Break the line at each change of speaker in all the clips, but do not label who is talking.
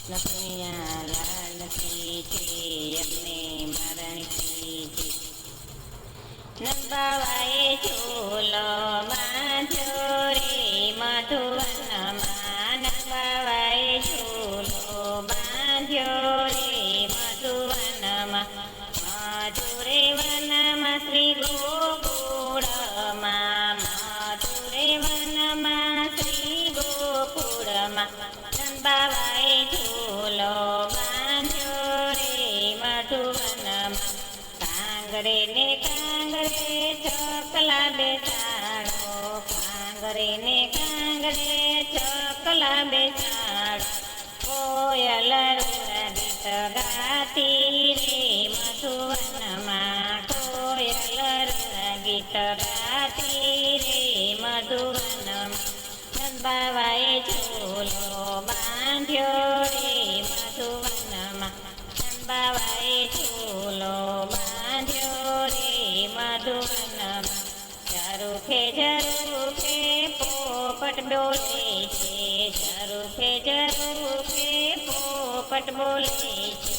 લક્ષ્મીયા લાલ કી છે અમને મરણ કી છે નંબાવાએ ઝૂલો બાંધ્યો રે મધુવનમાં નંબાવાએ ઝૂલો બાંધ્યો રે મધુવનમાં મધુરે વનમાં શ્રી ગોકુળમાં મધુરે વનમાં શ્રી ગોકુળમાં નંબાવાએ ઝૂલો બાંધ્યો રે મધુવનમાં કાંગરે ને કાંગરે ચકલા બેસાડો કાંગરે ને કાંગરે ચકલા બેસાડો કોયલ ગીત ગાતી રે મધુવનમાં કોયલ ગીત ગાતી રે મધુવનમાં નંબાવાએ ઝૂલો બાંધ્યો રે મધુવનમાં નંબાવાએ ઝૂલો બાંધ્યો રે મધુવનમાં ઝરૂખે પોપટ બોલે છે ઝરૂખે પોપટ બોલે છે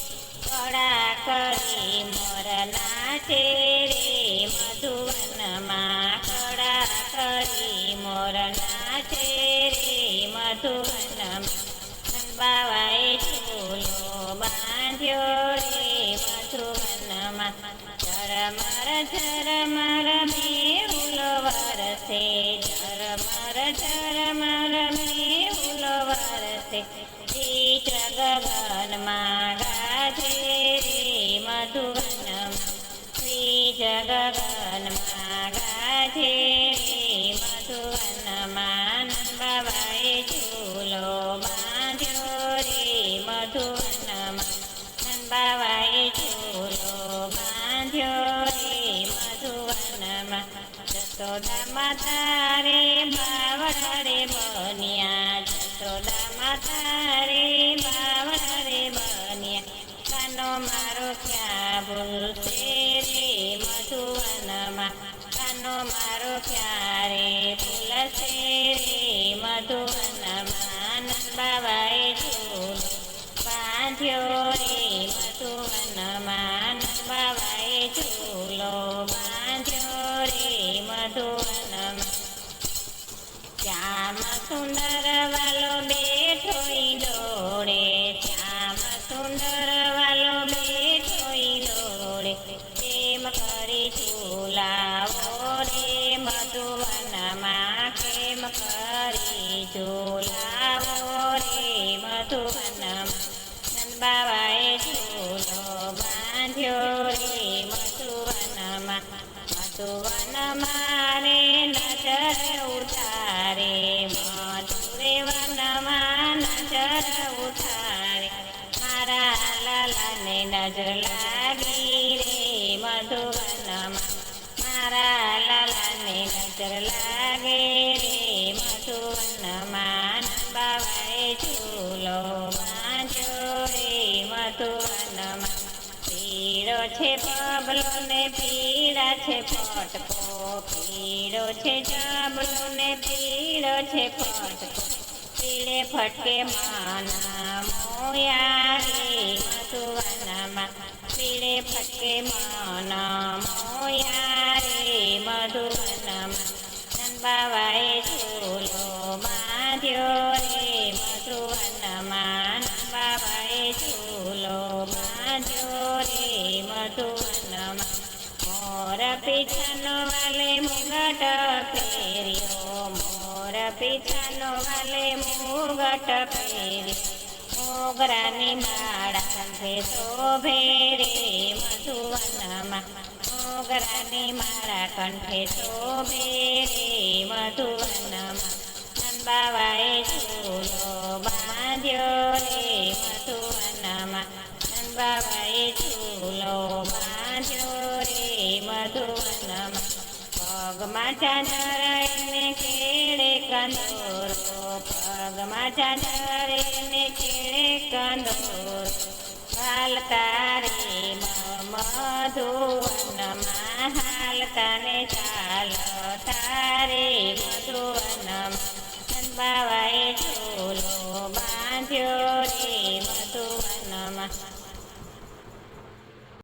કડા કરી મોર નાચે રે મધુવનમાં કડા કરી મોર નાચે રે મધુવનમાં નંબાવાએ ઝૂલો બાંધ્યો રે મધુવનમાં ઝરમર મેહુલ વરસે ઝરમર મેહુલ વરસે ચિત્ર ગગનમાં ગાજે રે મધુવનમાં શ્રીજ ગગનમાં ગાજે રે મધુવનમાં નંબાવાએ ઝૂલો બાંધ્યો રે મધુવનમાં નંબાવાએ ઝૂલો બાંધ્યો રે મધુવનમાં જશોદા માતા રે બાવળા રે બન્યા જશોદા માતા રે બાવળા રે બન્યા કાનો મારો ક્યાં ભૂલશે રે મધુવનમાં કાનો મારો ક્યારે ભૂલશે રે મધુવનમાં નંબાવાએ ઝૂલો બાંધ્યો રે મધુવનમાં નંબાવાએ ઝૂલો બાંધ્યો રે મધુવનમાં શ્યામ સુંદર વાલો બેઠો ઈંડોળે શ્યામ સુંદર વાલો બેઠો ઈંડોળે પ્રેમ કરી ઝૂલાવો રે મધુવનમાં પ્રેમ કરી ઝૂલાવો રે મધુવનમાં નંબાવાએ ઝૂલો બાંધ્યો રે મધુવનમાં મધુવનમાં રે નજર ઉતારે મધુરે વનમાં નજર ઉતારે મારા લાલાને નજર લાગી રે મધુવનમાં મારા લાલાને નજર લાગે રે મધુવનમાં નંબાવાએ ઝૂલો બાંધ્યો રે મધુવનમાં પીળો છે પબલો ને પીળા છે ફટકો પીળો છે જબલો ને પીળો છે ફટકો પીળે ફટકે માના મોયા રે મધુવનમાં પીળે ફટકે માના મોયા રે મધુવનમાં નંબાવાએ ઝૂલો બાંધ્યો રે મધુવનમાં નંબાવાએ ઝૂલો બાંધ્યો રે મધુવનમાં મોર પીછાનો વાલે મુગટ પહેર્યો મોર પીછાનો વાલે મુગટ પહેર્યો મોગરાની માળા કંઠે શોભે રે મધુવનમાં મોગરાની માળા કંઠે શોભે રે મધુવનમાં નંબાવાએ ઝૂલો બાંધ્યો રે મધુવનમાં નંબાવાએ ઝૂલો બાંધ્યો રે મધુવનમાં પગમાં ઝાઝર એને કેળે કંદોરો પગમાં ઝાઝર એને કેળે કંદોરો હાલતા રે મધુવનમાં હાલતા ને ચાલતા રે મધુવનમાં નંબાવાએ ઝૂલો બાંધ્યો રે ભગવાન